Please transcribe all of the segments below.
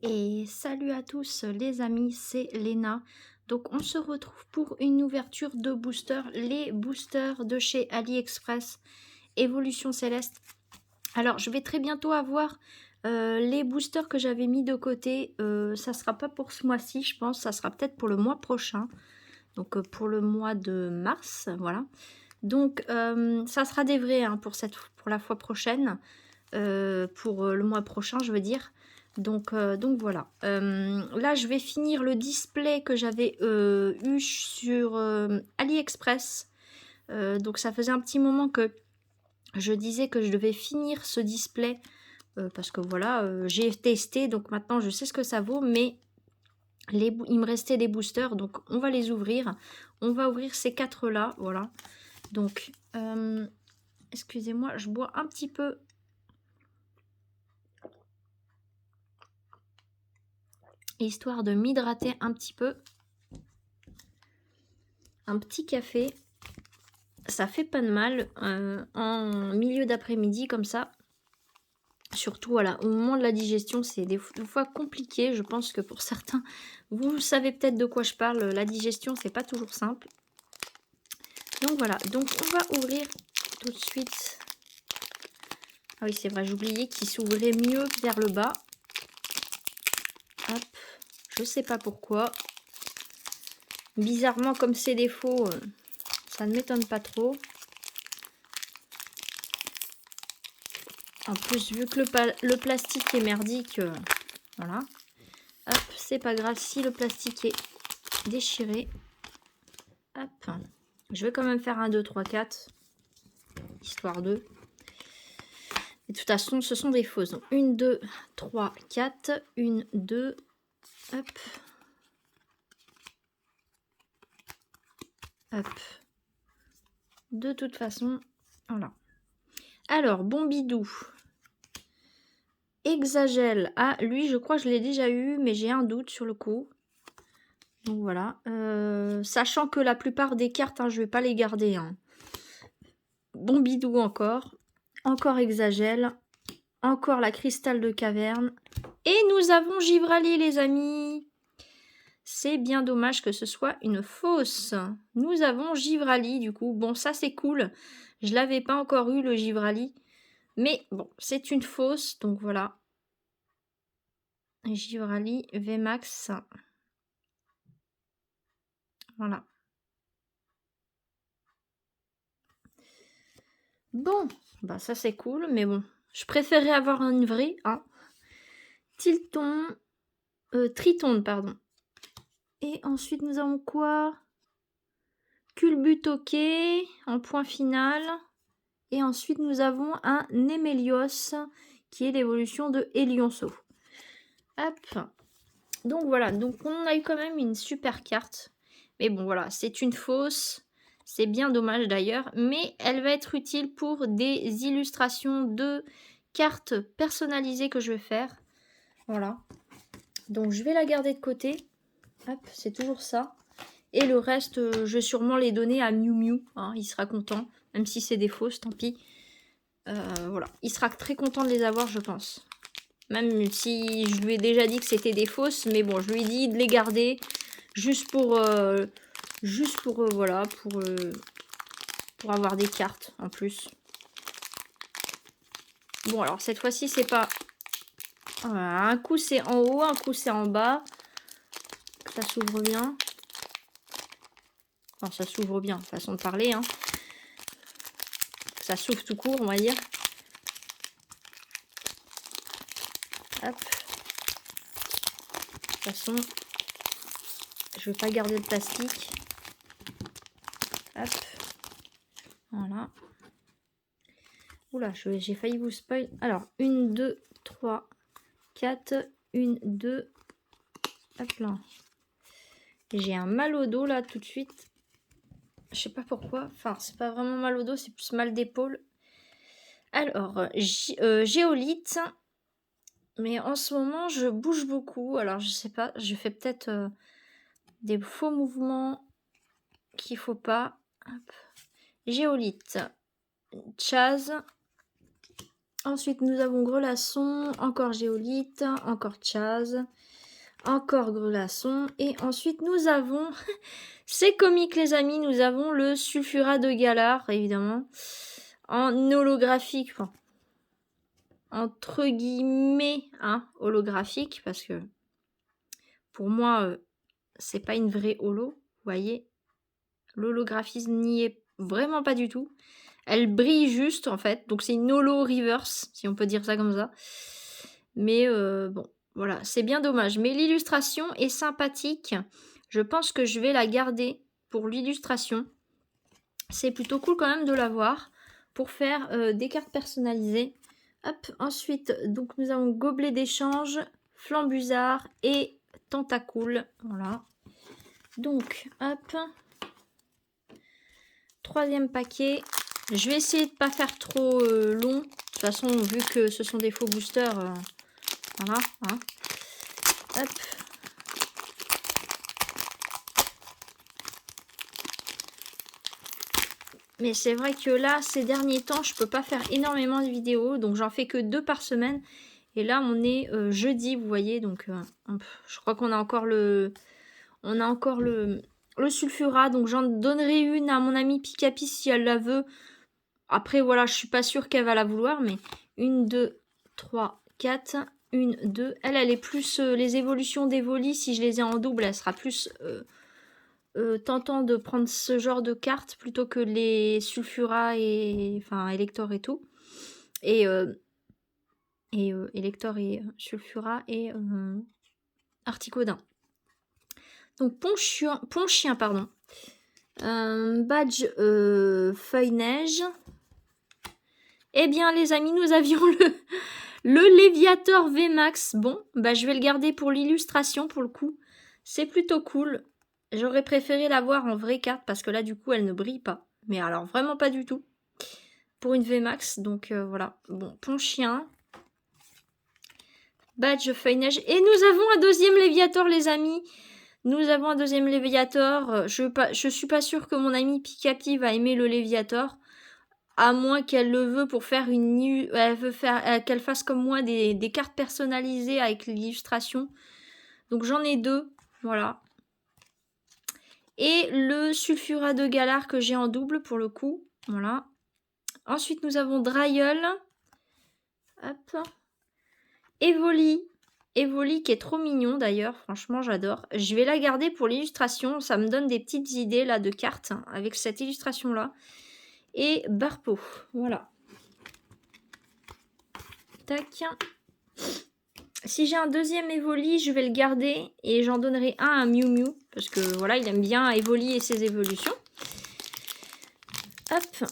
Et salut à tous les amis, c'est Léna. Donc on se retrouve pour une ouverture de boosters, les boosters de chez AliExpress, Évolution Céleste. Alors je vais très bientôt avoir les boosters que j'avais mis de côté. Ça sera pas pour ce mois-ci, je pense, ça sera peut-être pour le mois prochain. Donc pour le mois de mars, voilà. Donc ça sera des vrais hein, pour la fois prochaine. Pour le mois prochain, je veux dire. Donc voilà. Là, je vais finir le display que j'avais eu sur AliExpress. Donc ça faisait un petit moment que je disais que je devais finir ce display. Parce que voilà, j'ai testé, donc maintenant je sais ce que ça vaut. Mais il me restait des boosters, donc on va les ouvrir. On va ouvrir ces 4 là, voilà. Donc, excusez-moi, je bois un petit peu. Histoire de m'hydrater un petit peu. Un petit café, ça fait pas de mal en milieu d'après-midi comme ça. Surtout voilà, au moment de la digestion, c'est des fois compliqué. Je pense que pour certains, vous savez peut-être de quoi je parle. La digestion, c'est pas toujours simple. Donc voilà, donc on va ouvrir tout de suite. Ah oui, c'est vrai, j'oubliais qu'il s'ouvrait mieux vers le bas. Hop, je sais pas pourquoi. Bizarrement, comme c'est des faux, ça ne m'étonne pas trop. En plus, vu que le plastique est merdique, voilà. Hop, c'est pas grave si le plastique est déchiré. Hop. Je vais quand même faire un 2, 3, 4. Histoire de. Et de toute façon, ce sont des fausses. Donc, 1, 2, 3, 4. 1, 2. Hop. Hop. De toute façon, voilà. Alors, Bombidou. Exagel. Ah, lui, je crois que je l'ai déjà eu, mais j'ai un doute sur le coup. Donc voilà. Sachant que la plupart des cartes, hein, je vais pas les garder. Hein. Bombidou encore. Encore Exagel. Encore la cristal de caverne. Et nous avons Givrali, les amis. C'est bien dommage que ce soit une fausse. Nous avons Givrali, du coup. Bon, ça, c'est cool. Je l'avais pas encore eu, le Givrali. Mais bon, c'est une fausse. Donc voilà. Givrali VMAX. Voilà. Bon, bah ça c'est cool, mais bon. Je préférais avoir une vraie, hein. Tilton. Triton, pardon. Et ensuite, nous avons quoi? Culbutoqué en point final. Et ensuite, nous avons un Némélios qui est l'évolution de Elionceau. Hop. Donc voilà, donc on a eu quand même une super carte. Mais bon, voilà, c'est une fausse. C'est bien dommage d'ailleurs. Mais elle va être utile pour des illustrations de cartes personnalisées que je vais faire. Voilà. Donc je vais la garder de côté. Hop, c'est toujours ça. Et le reste, je vais sûrement les donner à Miu Miu. Hein, il sera content. Même si c'est des fausses, tant pis. Voilà. Il sera très content de les avoir, je pense. Même si je lui ai déjà dit que c'était des fausses. Mais bon, je lui ai dit de les garder. Juste pour... voilà. Pour avoir des cartes, en plus. Bon, alors, cette fois-ci, c'est pas... Voilà, un coup, c'est en haut. Un coup, c'est en bas. Ça s'ouvre bien. Enfin, ça s'ouvre bien, façon de parler. Hein. Ça s'ouvre tout court, on va dire. Hop. De toute façon, je vais pas garder le plastique. Hop. Voilà. Oula, j'ai failli vous spoil. Alors, 1, 2, 3, 4. 1, 2. Hop là. J'ai un mal au dos là tout de suite. Je sais pas pourquoi. Enfin, c'est pas vraiment mal au dos, c'est plus mal d'épaule. Alors, géolite. Mais en ce moment, je bouge beaucoup. Alors, je sais pas. Je fais peut-être des faux mouvements qu'il faut pas. Hop. Géolite. Chaz. Ensuite, nous avons Grelasson, encore Géolite, encore Chaz, encore Grelasson. Et ensuite, nous avons, c'est comique les amis, nous avons le Sulfurat de Galar, évidemment, en holographique, enfin, entre guillemets, hein, holographique, parce que pour moi, c'est pas une vraie holo, vous voyez. L'holographisme n'y est vraiment pas du tout. Elle brille juste, en fait. Donc, c'est une holo reverse, si on peut dire ça comme ça. Mais bon, voilà, c'est bien dommage. Mais l'illustration est sympathique. Je pense que je vais la garder pour l'illustration. C'est plutôt cool quand même de l'avoir pour faire des cartes personnalisées. Hop, ensuite, donc nous avons Gobelet d'échange, Flambusard et Tentacool. Voilà. Donc, hop. Troisième paquet. Je vais essayer de ne pas faire trop long. De toute façon, vu que ce sont des faux boosters, voilà. Hein. Hop. Mais c'est vrai que là, ces derniers temps, je peux pas faire énormément de vidéos. Donc, j'en fais que 2 par semaine. Et là, on est jeudi, vous voyez. Donc, je crois qu'on a encore le... On a encore le sulfurat. Donc, j'en donnerai une à mon amie Pikapi si elle la veut. Après, voilà, je suis pas sûre qu'elle va la vouloir. Mais 1, 2, 3, 4... 1, 2. Elle est plus les évolutions d'Evoli. Si je les ai en double, elle sera plus... tentant de prendre ce genre de cartes plutôt que les Sulfura et enfin Elector et tout. Et Elector et Sulfura et Articodin. Donc Ponchien, pardon. Badge Feuille Neige. Eh bien les amis, nous avions le Léviator VMAX. Bon, bah je vais le garder pour l'illustration pour le coup. C'est plutôt cool. J'aurais préféré l'avoir en vraie carte parce que là, du coup, elle ne brille pas. Mais alors, vraiment pas du tout. Pour une VMAX. Donc, voilà. Bon, Ponchien. Badge Feuille Neige. Et nous avons un deuxième Léviator, les amis. Nous avons un deuxième Léviator. Je suis pas sûre que mon amie Pikapi va aimer le Léviator. À moins qu'elle le veut pour faire une... Elle veut faire qu'elle fasse comme moi des cartes personnalisées avec l'illustration. Donc, j'en ai 2. Voilà. Et le Sulfurat de Galar que j'ai en double pour le coup. Voilà. Ensuite, nous avons Draiol. Hop. Evoli. Evoli qui est trop mignon d'ailleurs. Franchement, j'adore. Je vais la garder pour l'illustration. Ça me donne des petites idées là de cartes avec cette illustration-là. Et Barpo. Voilà. Tac. Si j'ai un deuxième Evoli, je vais le garder et j'en donnerai un à Miu Miu. Parce que voilà, il aime bien Evoli et ses évolutions. Hop.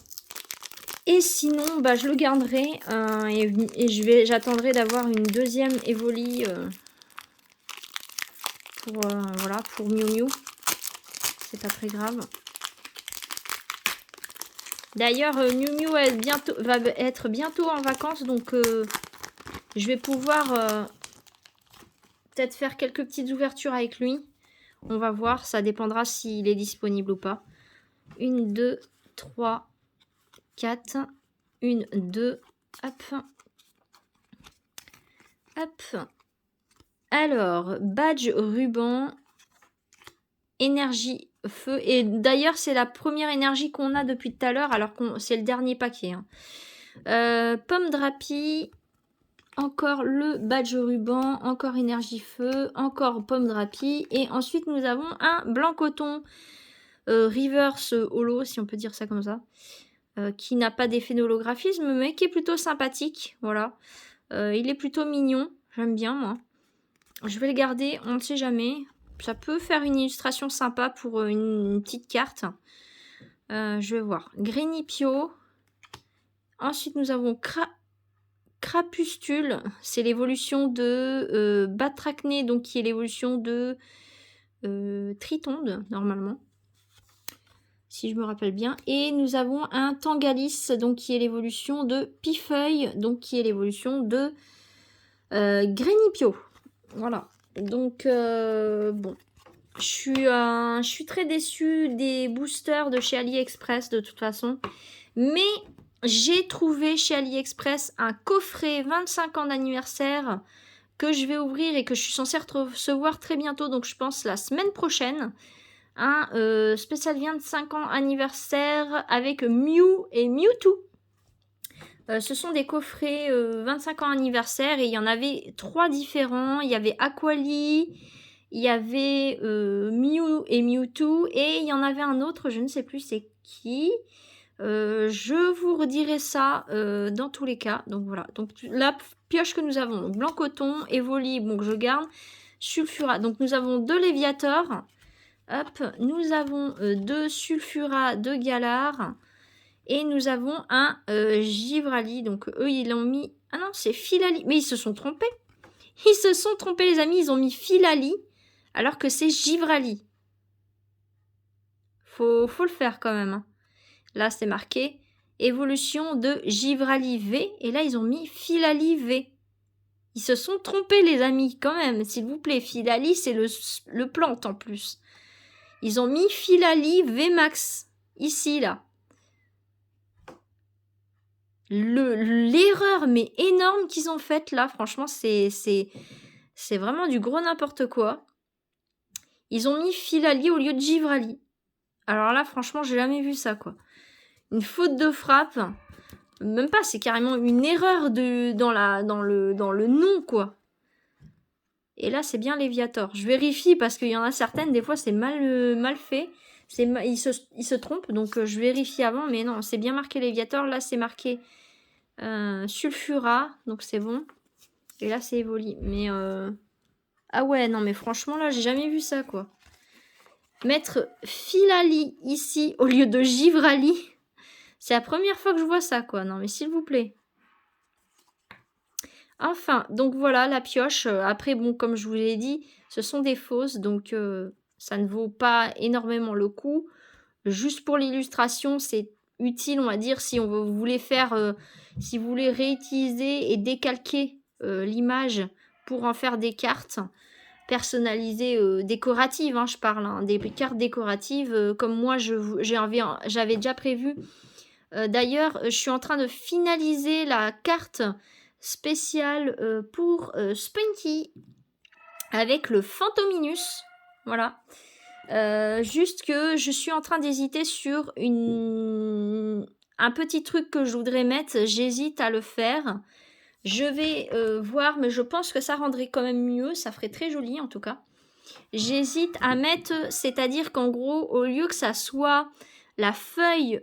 Et sinon, bah, je le garderai et j'attendrai d'avoir une deuxième Evoli voilà, pour Miu Miu. C'est pas très grave. D'ailleurs, Miu Miu va être bientôt en vacances, donc je vais pouvoir peut-être faire quelques petites ouvertures avec lui. On va voir, ça dépendra s'il est disponible ou pas. 1, 2, 3, 4. 1, 2. Hop. Hop. Alors, badge ruban. Énergie feu. Et d'ailleurs, c'est la première énergie qu'on a depuis tout à l'heure, alors que c'est le dernier paquet. Hein. Pomme Drapi. Encore le badge ruban, encore énergie feu, encore pomme drapi. Et ensuite, nous avons un blanc coton reverse holo, si on peut dire ça comme ça. Qui n'a pas d'effet d'holographisme, mais qui est plutôt sympathique. Voilà. Il est plutôt mignon. J'aime bien, moi. Je vais le garder, on ne sait jamais. Ça peut faire une illustration sympa pour une petite carte. Je vais voir. Grénipio. Ensuite, nous avons Crapustule, c'est l'évolution de Batrachné, donc qui est l'évolution de Tritonde, normalement. Si je me rappelle bien. Et nous avons un Tangalis, donc qui est l'évolution de Pifeuille, donc qui est l'évolution de Grénipio. Voilà. Donc, bon. Je suis très déçue des boosters de chez AliExpress, de toute façon. Mais j'ai trouvé chez AliExpress un coffret 25 ans d'anniversaire que je vais ouvrir et que je suis censée recevoir très bientôt, donc je pense la semaine prochaine. Un spécial 25 ans anniversaire avec Mew et Mewtwo. Ce sont des coffrets 25 ans anniversaire et il y en avait 3 différents. Il y avait Aquali, il y avait Mew et Mewtwo et il y en avait un autre, je ne sais plus c'est qui. Je vous redirai ça dans tous les cas. Donc voilà. Donc la pioche que nous avons, donc blanc coton, Evoli, bon que je garde, Sulfura. Donc nous avons 2 Léviators. Hop, nous avons 2 Sulfura, 2 Galar. Et nous avons un Givrali. Donc eux, ils l'ont mis... Ah non, c'est Filali. Mais ils se sont trompés. Ils se sont trompés, les amis. Ils ont mis Filali alors que c'est Givrali. Faut le faire quand même. Hein. Là, c'est marqué évolution de Givrali V. Et là, ils ont mis Filali V. Ils se sont trompés, les amis, quand même. S'il vous plaît, Filali, c'est le plante en plus. Ils ont mis Filali V Max. Ici, là. L'erreur mais énorme qu'ils ont faite là, franchement c'est vraiment du gros n'importe quoi. Ils ont mis Filali au lieu de Givrali. Alors là franchement j'ai jamais vu ça quoi. Une faute de frappe, même pas, c'est carrément une erreur dans le nom quoi. Et là c'est bien Léviator. Je vérifie parce qu'il y en a certaines des fois c'est mal fait. Ils se trompent donc je vérifie avant mais non c'est bien marqué Léviator. Là c'est marqué Sulfura, donc c'est bon. Et là, c'est Evoli. Mais ah ouais, non, mais franchement, là, j'ai jamais vu ça, quoi. Mettre Filali ici au lieu de Givrali, c'est la première fois que je vois ça, quoi. Non, mais s'il vous plaît. Enfin, donc voilà, la pioche. Après, bon, comme je vous l'ai dit, ce sont des fausses, donc ça ne vaut pas énormément le coup. Juste pour l'illustration, c'est utile, on va dire, si vous voulez si vous voulez réutiliser et décalquer l'image pour en faire des cartes personnalisées décoratives, hein, je parle, hein, des cartes décoratives comme moi j'avais déjà prévu. D'ailleurs, je suis en train de finaliser la carte spéciale pour Spunky avec le Fantominus. Voilà. Juste que je suis en train d'hésiter sur un petit truc que je voudrais mettre. J'hésite à le faire. Je vais voir, mais je pense que ça rendrait quand même mieux. Ça ferait très joli en tout cas. J'hésite à mettre, c'est-à-dire qu'en gros, au lieu que ça soit la feuille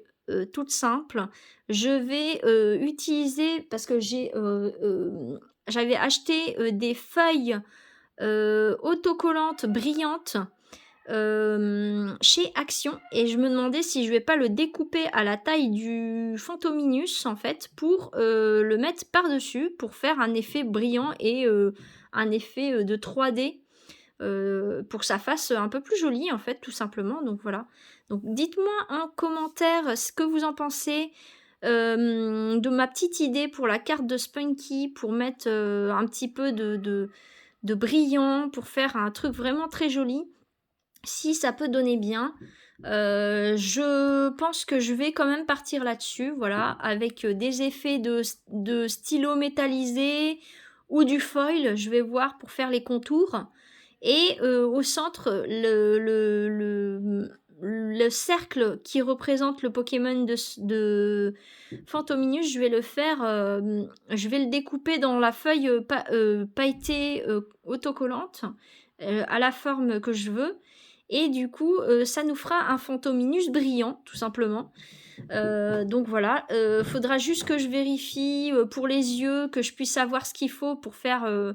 toute simple, je vais utiliser, parce que j'avais acheté des feuilles autocollantes brillantes chez Action et je me demandais si je vais pas le découper à la taille du Fantominus en fait pour le mettre par dessus pour faire un effet brillant et un effet de 3D pour que ça fasse un peu plus joli en fait tout simplement. Donc voilà, donc dites-moi en commentaire ce que vous en pensez de ma petite idée pour la carte de Spunky, pour mettre un petit peu de brillant, pour faire un truc vraiment très joli. Si ça peut donner bien, je pense que je vais quand même partir là-dessus, voilà, avec des effets de stylo métallisé ou du foil, je vais voir pour faire les contours. Et au centre, le cercle qui représente le Pokémon de Fantominus, je vais je vais le découper dans la feuille pailletée autocollante à la forme que je veux. Et du coup, ça nous fera un Fantominus brillant, tout simplement. Donc voilà, faudra juste que je vérifie pour les yeux, que je puisse savoir ce qu'il faut pour faire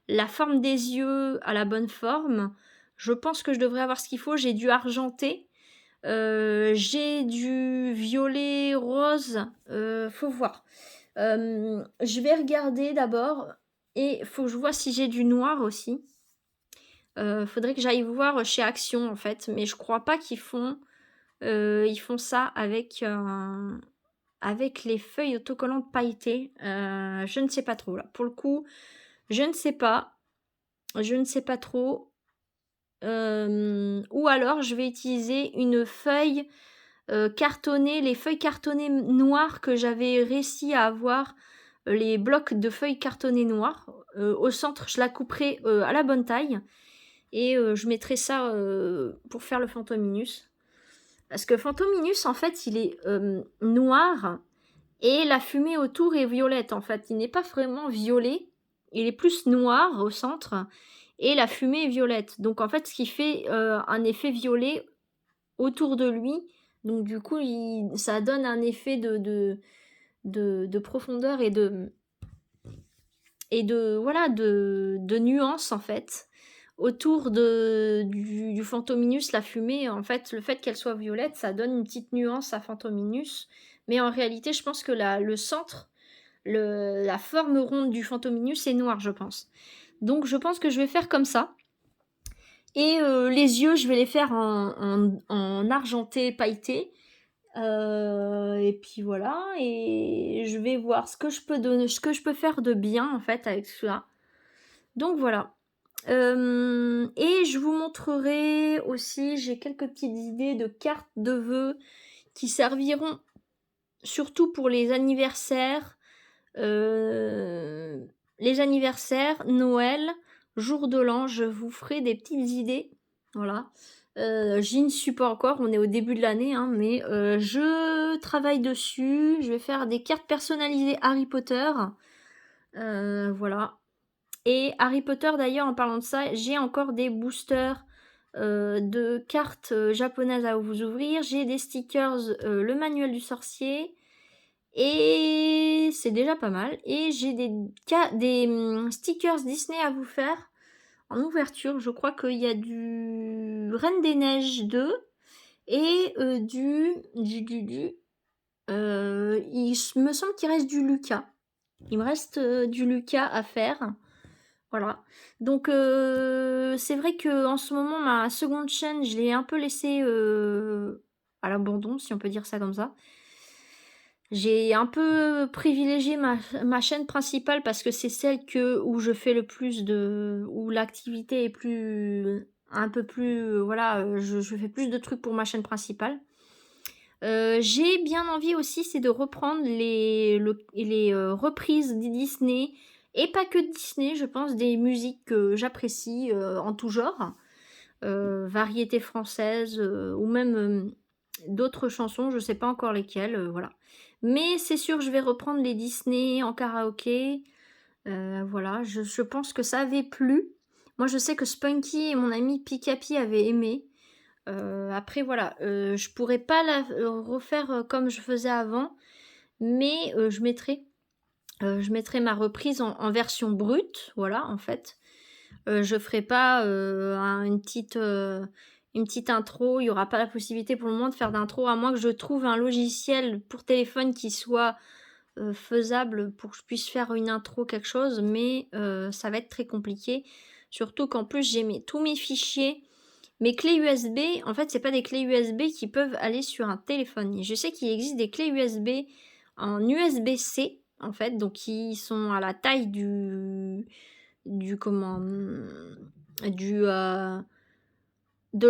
la forme des yeux à la bonne forme. Je pense que je devrais avoir ce qu'il faut. J'ai du argenté, j'ai du violet rose, faut voir. Je vais regarder d'abord et faut que je vois si j'ai du noir aussi. Faudrait que j'aille voir chez Action en fait, mais je crois pas qu'ils font ça avec les feuilles autocollantes pailletées. Je ne sais pas trop là. Pour le coup, je ne sais pas trop. Ou alors je vais utiliser une feuille cartonnées, les feuilles cartonnées noires que j'avais réussi à avoir, les blocs de feuilles cartonnées noires. Au centre, je la couperai à la bonne taille et je mettrai ça pour faire le Phantominus. Parce que Phantominus, en fait, il est noir et la fumée autour est violette, en fait. Il n'est pas vraiment violet, il est plus noir au centre et la fumée est violette. Donc, en fait, ce qui fait un effet violet autour de lui. Donc, du coup, ça donne un effet de profondeur et voilà, de nuances, en fait. Autour du Phantominus, la fumée, en fait, le fait qu'elle soit violette, ça donne une petite nuance à Phantominus. Mais en réalité, je pense que le centre, la forme ronde du Phantominus est noire, je pense. Donc, je pense que je vais faire comme ça. Et les yeux, je vais les faire en argenté pailleté. Et puis voilà. Et je vais voir ce que je peux faire de bien, en fait, avec cela. Donc, voilà. Et je vous montrerai aussi, j'ai quelques petites idées de cartes de vœux qui serviront surtout pour les anniversaires, Noël, jour de l'an. Je vous ferai des petites idées. Voilà. J'y ne suis pas encore, on est au début de l'année, hein, mais je travaille dessus. Je vais faire des cartes personnalisées Harry Potter. Voilà. Et Harry Potter, d'ailleurs, en parlant de ça, j'ai encore des boosters de cartes japonaises à vous ouvrir. J'ai des stickers, le manuel du sorcier. Et c'est déjà pas mal. Et j'ai des stickers Disney à vous faire en ouverture. Je crois qu'il y a du Reine des Neiges 2 et il me semble qu'il reste du Lucas. Il me reste du Lucas à faire. Voilà. Donc c'est vrai que en ce moment ma seconde chaîne, je l'ai un peu laissée à l'abandon, si on peut dire ça comme ça. J'ai un peu privilégié ma chaîne principale parce que c'est celle où je fais le plus où l'activité est un peu plus, voilà, je fais plus de trucs pour ma chaîne principale. J'ai bien envie aussi, c'est de reprendre les reprises des Disney, et pas que Disney, je pense, des musiques que j'apprécie en tout genre, variétés françaises ou même d'autres chansons, je sais pas encore lesquelles, voilà. Mais c'est sûr, je vais reprendre les Disney en karaoké, voilà, je pense que ça avait plu. Moi, je sais que Spunky et mon ami Pikapi avaient aimé. Après voilà, je pourrais pas la refaire comme je faisais avant, mais je mettrai ma reprise en version brute, voilà, en fait. Je ferai pas une petite intro, il n'y aura pas la possibilité pour le moment de faire d'intro, à moins que je trouve un logiciel pour téléphone qui soit faisable pour que je puisse faire une intro, quelque chose, mais ça va être très compliqué. Surtout qu'en plus j'ai tous mes fichiers. Mes clés USB, en fait, c'est pas des clés USB qui peuvent aller sur un téléphone. Je sais qu'il existe des clés USB en USB-C, en fait, donc qui sont à la taille de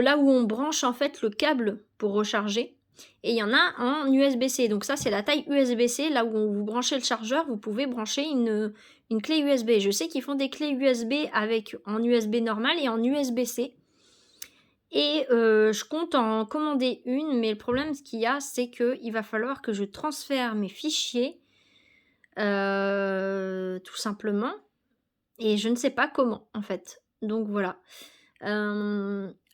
là où on branche en fait le câble pour recharger. Et il y en a en USB-C. Donc ça, c'est la taille USB-C. Là où vous branchez le chargeur, vous pouvez brancher une clé USB. Je sais qu'ils font des clés USB en USB normal et en USB-C. Et je compte en commander une, mais le problème ce qu'il y a, c'est qu'il va falloir que je transfère mes fichiers, tout simplement, et je ne sais pas comment, en fait. Donc voilà.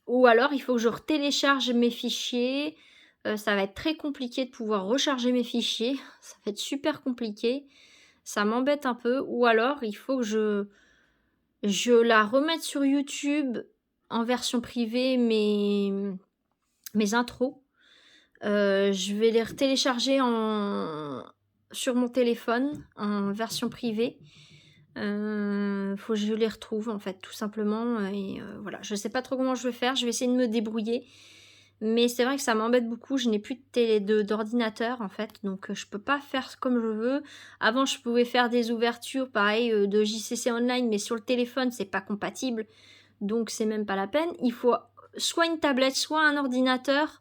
Ou alors, il faut que je télécharge mes fichiers. Ça va être très compliqué de pouvoir recharger mes fichiers. Ça va être super compliqué. Ça m'embête un peu. Ou alors, il faut que je la remette sur YouTube en version privée, mes intros. Je vais les télécharger sur mon téléphone en version privée. Faut que je les retrouve en fait, tout simplement. Et voilà, je sais pas trop comment je vais faire. Je vais essayer de me débrouiller. Mais c'est vrai que ça m'embête beaucoup. Je n'ai plus d'ordinateur en fait, donc je peux pas faire comme je veux. Avant, je pouvais faire des ouvertures, pareil, de JCC Online, mais sur le téléphone, c'est pas compatible. Donc c'est même pas la peine. Il faut soit une tablette, soit un ordinateur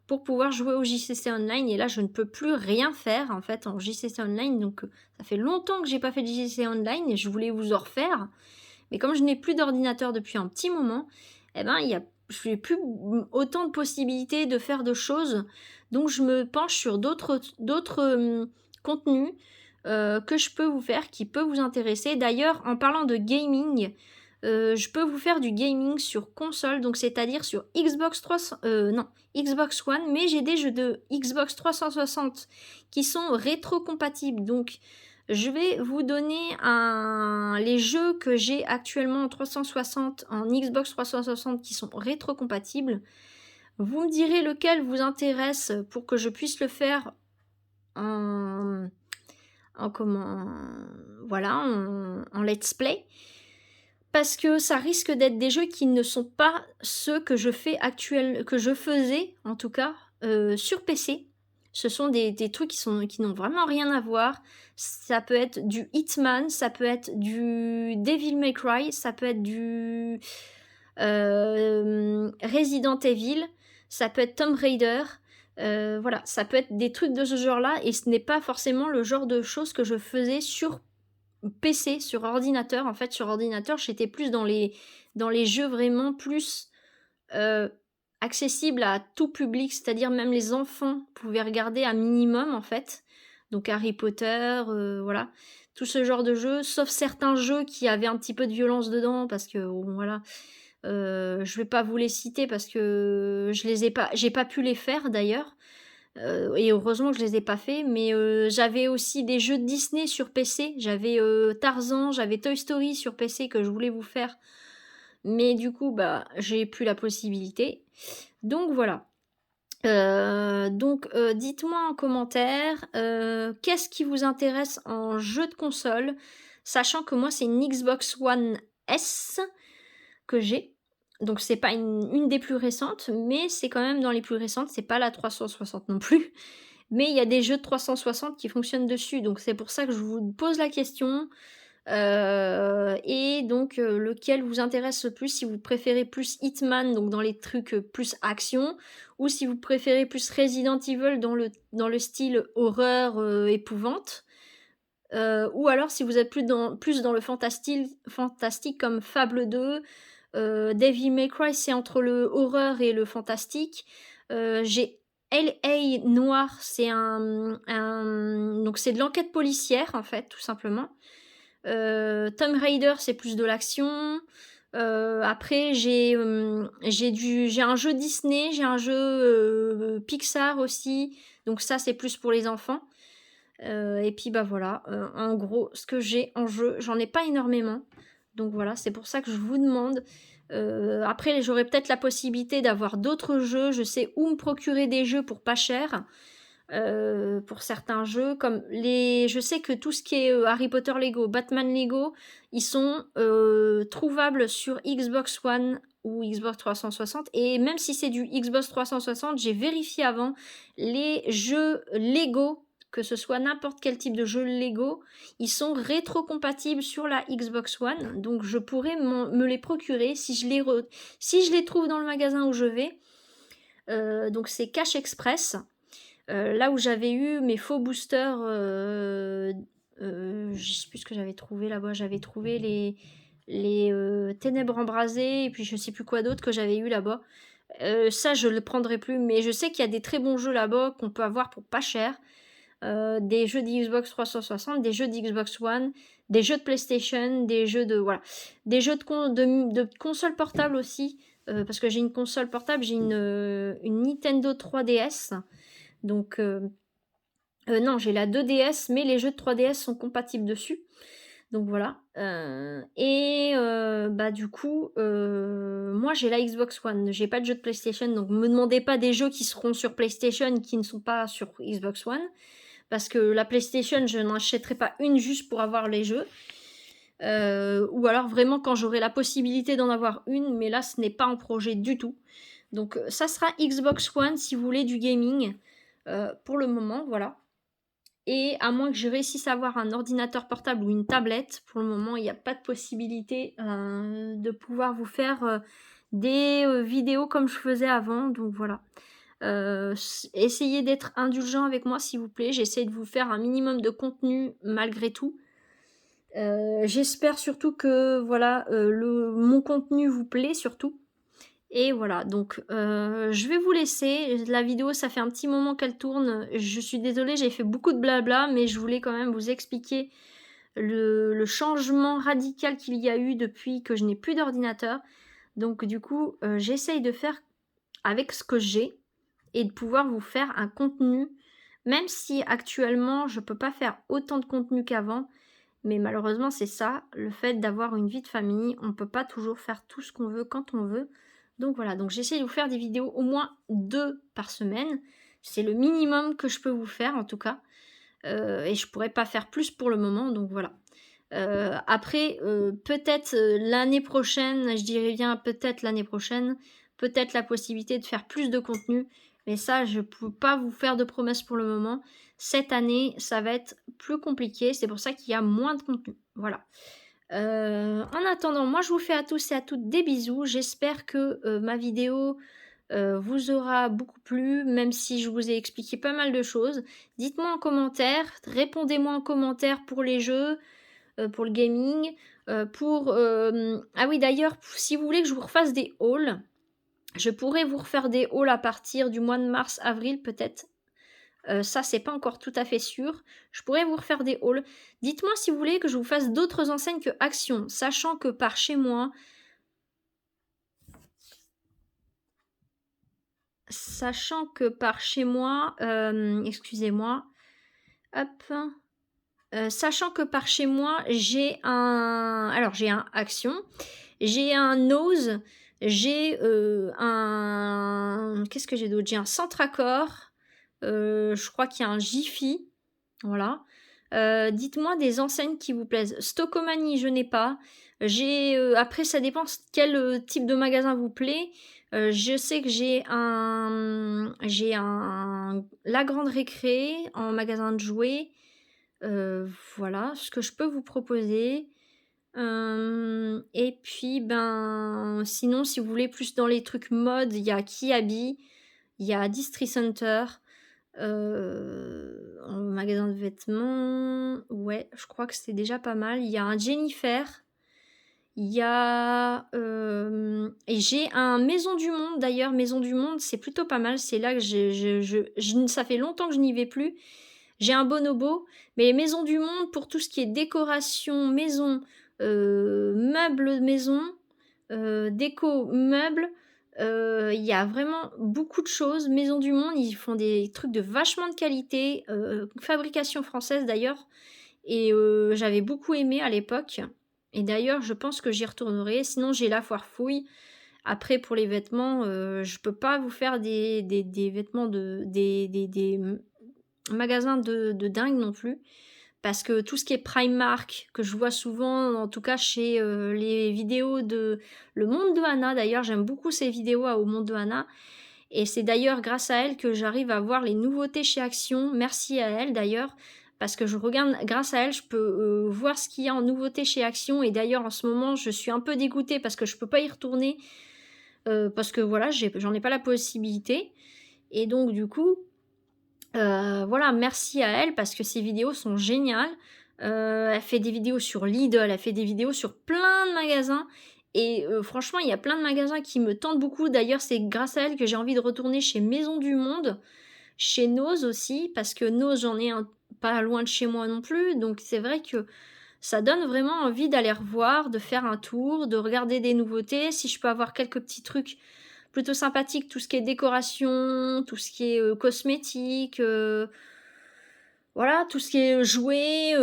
pour pouvoir jouer au JCC Online. Et là, je ne peux plus rien faire en fait en JCC Online. Donc, ça fait longtemps que j'ai pas fait de JCC Online et je voulais vous en refaire. Mais comme je n'ai plus d'ordinateur depuis un petit moment, eh ben, je n'ai plus autant de possibilités de faire de choses. Donc, je me penche sur d'autres contenus que je peux vous faire, qui peut vous intéresser. D'ailleurs, en parlant de gaming, je peux vous faire du gaming sur console, donc c'est-à-dire sur Xbox Xbox One, mais j'ai des jeux de Xbox 360 qui sont rétro-compatibles. Donc, je vais vous donner les jeux que j'ai actuellement en 360, en Xbox 360 qui sont rétro-compatibles. Vous me direz lequel vous intéresse pour que je puisse le faire en let's play. Parce que ça risque d'être des jeux qui ne sont pas ceux que je faisais en tout cas sur PC. Ce sont des trucs qui n'ont vraiment rien à voir. Ça peut être du Hitman, ça peut être du Devil May Cry, ça peut être du Resident Evil, ça peut être Tomb Raider. Voilà, ça peut être des trucs de ce genre-là et ce n'est pas forcément le genre de choses que je faisais sur PC, sur ordinateur. En fait, sur ordinateur, j'étais plus dans les jeux vraiment plus accessibles à tout public, c'est-à-dire même les enfants pouvaient regarder un minimum en fait. Donc Harry Potter, voilà, tout ce genre de jeux, sauf certains jeux qui avaient un petit peu de violence dedans, parce que bon, voilà, je vais pas vous les citer parce que j'ai pas pu les faire d'ailleurs. Et heureusement que je les ai pas fait, mais j'avais aussi des jeux de Disney sur PC, j'avais Tarzan, j'avais Toy Story sur PC que je voulais vous faire, mais du coup bah j'ai plus la possibilité, donc voilà. Dites-moi en commentaire qu'est-ce qui vous intéresse en jeu de console, sachant que moi c'est une Xbox One S que j'ai. Donc c'est pas une des plus récentes, mais c'est quand même dans les plus récentes, c'est pas la 360 non plus. Mais il y a des jeux de 360 qui fonctionnent dessus, donc c'est pour ça que je vous pose la question. Et donc lequel vous intéresse le plus, si vous préférez plus Hitman, donc dans les trucs plus action, ou si vous préférez plus Resident Evil dans le style horreur, épouvante. Ou alors si vous êtes plus dans le fantastique comme Fable 2, Devil May Cry, c'est entre le horreur et le fantastique. J'ai L.A. Noir, c'est donc c'est de l'enquête policière en fait, tout simplement. Tomb Raider, c'est plus de l'action. Après j'ai un jeu Disney, j'ai un jeu Pixar aussi, donc ça c'est plus pour les enfants. Et puis bah voilà, en gros ce que j'ai en jeu, j'en ai pas énormément, donc voilà, c'est pour ça que je vous demande. Après j'aurai peut-être la possibilité d'avoir d'autres jeux, je sais où me procurer des jeux pour pas cher, pour certains jeux, comme je sais que tout ce qui est Harry Potter Lego, Batman Lego, ils sont trouvables sur Xbox One ou Xbox 360, et même si c'est du Xbox 360, j'ai vérifié avant, les jeux Lego, que ce soit n'importe quel type de jeu Lego, ils sont rétro-compatibles sur la Xbox One, donc je pourrais me les procurer si je les trouve dans le magasin où je vais. Donc c'est Cash Express. Là où j'avais eu mes faux boosters, je sais plus ce que j'avais trouvé là-bas, j'avais trouvé les ténèbres embrasées, et puis je sais plus quoi d'autre que j'avais eu là-bas. Ça je le prendrai plus, mais je sais qu'il y a des très bons jeux là-bas qu'on peut avoir pour pas cher. Des jeux d'Xbox 360, des jeux d'Xbox One, des jeux de PlayStation, des jeux de console portable aussi, parce que j'ai une console portable, j'ai une Nintendo 3DS, donc non, j'ai la 2DS, mais les jeux de 3DS sont compatibles dessus, donc voilà. Bah du coup moi j'ai la Xbox One, j'ai pas de jeux de PlayStation, donc me demandez pas des jeux qui seront sur PlayStation qui ne sont pas sur Xbox One, parce que la PlayStation, je n'achèterai pas une juste pour avoir les jeux. Ou alors vraiment quand j'aurai la possibilité d'en avoir une, mais là ce n'est pas en projet du tout. Donc ça sera Xbox One si vous voulez du gaming, pour le moment, voilà. Et à moins que je réussisse à avoir un ordinateur portable ou une tablette, pour le moment il n'y a pas de possibilité de pouvoir vous faire des vidéos comme je faisais avant, donc voilà. Essayez d'être indulgent avec moi s'il vous plaît, j'essaie de vous faire un minimum de contenu malgré tout. J'espère surtout que voilà, mon contenu vous plaît surtout. Et voilà, donc je vais vous laisser. La vidéo, ça fait un petit moment qu'elle tourne. Je suis désolée, j'ai fait beaucoup de blabla, mais je voulais quand même vous expliquer le changement radical qu'il y a eu depuis que je n'ai plus d'ordinateur. Donc du coup, j'essaye de faire avec ce que j'ai et de pouvoir vous faire un contenu, même si actuellement je peux pas faire autant de contenu qu'avant. Mais malheureusement, c'est ça, le fait d'avoir une vie de famille, on ne peut pas toujours faire tout ce qu'on veut quand on veut. Donc voilà, donc j'essaie de vous faire des vidéos au moins 2 par semaine. C'est le minimum que je peux vous faire en tout cas. Et je pourrais pas faire plus pour le moment, donc voilà. Après, peut-être l'année prochaine, je dirais bien peut-être l'année prochaine, peut-être la possibilité de faire plus de contenu. Mais ça, je ne peux pas vous faire de promesses pour le moment. Cette année, ça va être plus compliqué. C'est pour ça qu'il y a moins de contenu. Voilà. En attendant, moi, je vous fais à tous et à toutes des bisous. J'espère que ma vidéo vous aura beaucoup plu, même si je vous ai expliqué pas mal de choses. Dites-moi en commentaire, répondez-moi en commentaire pour les jeux, pour le gaming, ah oui, d'ailleurs, si vous voulez que je vous refasse des hauls, je pourrais vous refaire des hauls à partir du mois de mars, avril peut-être. Ça, c'est pas encore tout à fait sûr. Je pourrais vous refaire des hauls. Dites-moi si vous voulez que je vous fasse d'autres enseignes que Action, sachant que par chez moi, excusez-moi, hop, sachant que par chez moi, j'ai un Action, j'ai un Nose, j'ai qu'est-ce que j'ai d'autre? J'ai un Centracor, je crois qu'il y a un Jiffy, voilà. Dites-moi des enseignes qui vous plaisent. Stockomanie, je n'ai pas. Après, ça dépend quel type de magasin vous plaît. Je sais que j'ai La Grande Récré en magasin de jouets. Voilà ce que je peux vous proposer. Et puis, sinon, si vous voulez plus dans les trucs mode, il y a Kiabi, il y a Distri Center, en magasin de vêtements, ouais, je crois que c'est déjà pas mal. Il y a un Jennifer, il y a et j'ai un Maison du Monde d'ailleurs. Maison du Monde, c'est plutôt pas mal. C'est là que ça fait longtemps que je n'y vais plus. J'ai un Bonobo, mais Maison du Monde pour tout ce qui est décoration maison, meubles maison, déco meubles, il y a vraiment beaucoup de choses. Maison du Monde, ils font des trucs de vachement de qualité, fabrication française d'ailleurs, et j'avais beaucoup aimé à l'époque. Et d'ailleurs, je pense que j'y retournerai. Sinon, j'ai la Foire Fouille. Après, pour les vêtements, je peux pas vous faire des vêtements des magasins de dingue non plus. Parce que tout ce qui est Primark, que je vois souvent, en tout cas chez les vidéos de Le Monde de Hannah, d'ailleurs, j'aime beaucoup ces vidéos au Monde de Hannah. Et c'est d'ailleurs grâce à elle que j'arrive à voir les nouveautés chez Action. Merci à elle d'ailleurs. Parce que je regarde, grâce à elle, je peux voir ce qu'il y a en nouveauté chez Action. Et d'ailleurs, en ce moment, je suis un peu dégoûtée parce que je peux pas y retourner. Parce que voilà, j'en ai pas la possibilité. Et donc, du coup, voilà, merci à elle parce que ses vidéos sont géniales. Elle fait des vidéos sur Lidl, elle fait des vidéos sur plein de magasins. Et franchement, il y a plein de magasins qui me tentent beaucoup. D'ailleurs, c'est grâce à elle que j'ai envie de retourner chez Maison du Monde, chez Nose aussi, parce que Nose, j'en ai un pas loin de chez moi non plus. Donc c'est vrai que ça donne vraiment envie d'aller revoir, de faire un tour, de regarder des nouveautés. Si je peux avoir quelques petits trucs plutôt sympathiques, tout ce qui est décoration, tout ce qui est cosmétique, voilà, tout ce qui est jouets,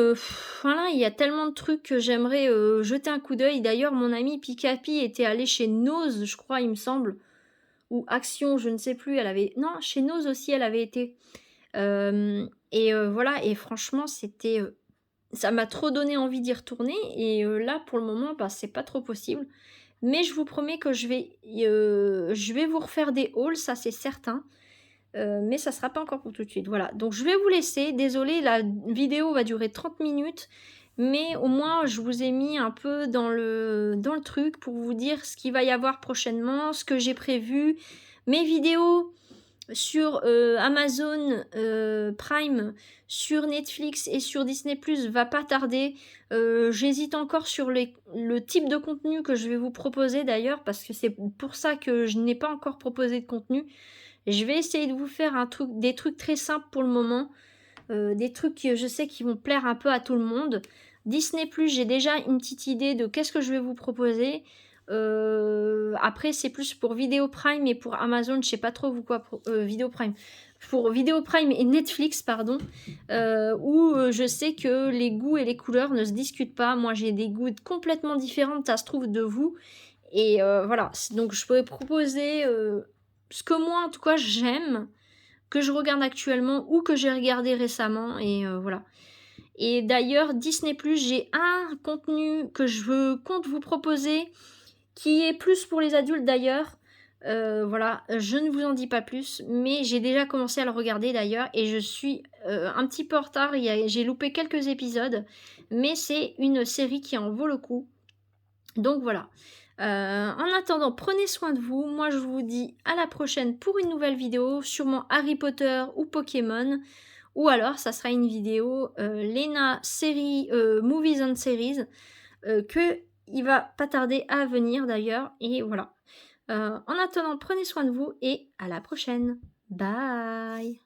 voilà, il y a tellement de trucs que j'aimerais jeter un coup d'œil. D'ailleurs, mon ami Pikapi était allé chez Nose, je crois, il me semble, ou Action, je ne sais plus. Non, chez Nose aussi, elle avait été. Voilà, et franchement, ça m'a trop donné envie d'y retourner. Et là, pour le moment, c'est pas trop possible. Mais je vous promets que je vais vous refaire des hauls, ça c'est certain. Mais ça sera pas encore pour tout de suite. Voilà, donc je vais vous laisser. Désolée, la vidéo va durer 30 minutes. Mais au moins, je vous ai mis un peu dans le truc pour vous dire ce qu'il va y avoir prochainement, ce que j'ai prévu. Mes vidéos, sur Amazon Prime, sur Netflix et sur Disney+, va pas tarder. J'hésite encore sur le type de contenu que je vais vous proposer d'ailleurs, parce que c'est pour ça que je n'ai pas encore proposé de contenu. Je vais essayer de vous faire des trucs très simples pour le moment, des trucs que je sais qui vont plaire un peu à tout le monde. Disney+, j'ai déjà une petite idée de qu'est-ce que je vais vous proposer. Après, c'est plus pour Vidéo Prime et pour Amazon, je sais pas trop vous quoi. Vidéo Prime. Pour Vidéo Prime et Netflix, pardon, où je sais que les goûts et les couleurs ne se discutent pas. Moi, j'ai des goûts complètement différents, ça se trouve, de vous. Et voilà, donc je pourrais proposer ce que moi, en tout cas, j'aime, que je regarde actuellement ou que j'ai regardé récemment. Et voilà. Et d'ailleurs, Disney+, j'ai un contenu que compte vous proposer qui est plus pour les adultes d'ailleurs. Voilà, je ne vous en dis pas plus, mais j'ai déjà commencé à le regarder d'ailleurs et je suis un petit peu en retard, j'ai loupé quelques épisodes, mais c'est une série qui en vaut le coup. Donc voilà. En attendant, prenez soin de vous. Moi, je vous dis à la prochaine pour une nouvelle vidéo, sûrement Harry Potter ou Pokémon. Ou alors, ça sera une vidéo Lena série Movies and Series que il va pas tarder à venir d'ailleurs. Et voilà. En attendant, prenez soin de vous et à la prochaine. Bye.